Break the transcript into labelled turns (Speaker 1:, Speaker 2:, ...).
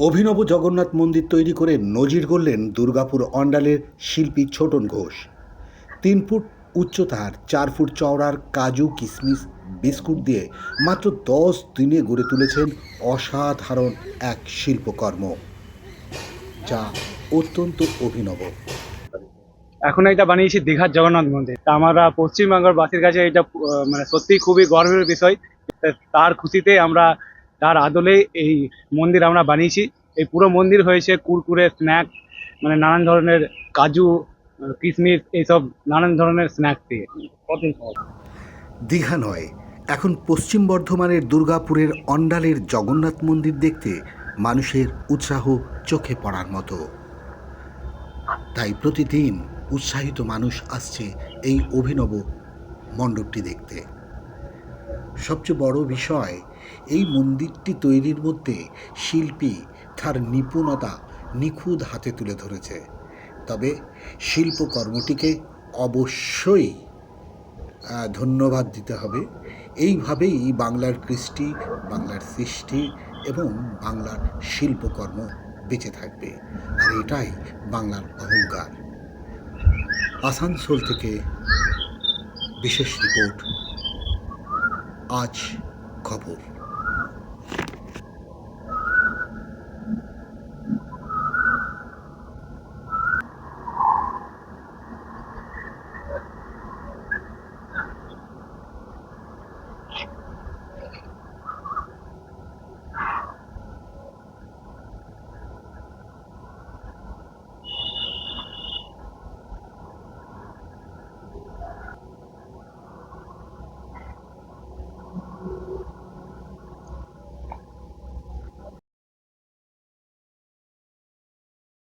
Speaker 1: অভিনব জগন্নাথ মন্দির তৈরি করে নজির গড়লেন দুর্গাপুর অন্ডালের শিল্পী ছোটন ঘোষ। 3 ফুট উচ্চতার 4 ফুট চওড়ার কাজু কিশমিশ বিস্কুট দিয়ে মাত্র 10 দিনে গড়ে তুলেছেন অসাধারণ এক শিল্পকর্ম, যা অত্যন্ত অভিনব।
Speaker 2: এখন এটা বানিয়েছি দীঘার জগন্নাথ মন্দির। তা আমরা পশ্চিমবঙ্গের বাসীর কাছে এটা মানে সত্যিই খুবই গর্বের বিষয়। তার খুশিতে আমরা, তার আদলে এই মন্দির আমরা বানিয়েছি। এই পুরো মন্দির হয়েছে কুরকুরে স্ন্যাক, মানে নানান ধরনের কাজু, কিশমিশ, এইসব নানান ধরনের স্ন্যাক্স দিয়ে।
Speaker 1: দীঘা নয়, এখন পশ্চিম বর্ধমানের দুর্গাপুরের অন্ডালের জগন্নাথ মন্দির দেখতে মানুষের উৎসাহ চোখে পড়ার মতো। তাই প্রতিদিন উৎসাহিত মানুষ আসছে এই অভিনব মণ্ডপটি দেখতে। সবচেয়ে বড় বিষয়, এই মন্দিরটি তৈরির মধ্যে শিল্পী তার নিপুণতা নিখুঁত হাতে তুলে ধরেছে। তবে শিল্পকর্মটিকে অবশ্যই ধন্যবাদ দিতে হবে। এইভাবেই বাংলার কৃষ্টি, বাংলার সৃষ্টি এবং বাংলার শিল্পকর্ম বেঁচে থাকবে, আর এটাই বাংলার অহংকার। আসানসোল থেকে বিশেষ রিপোর্ট, আজ খবর।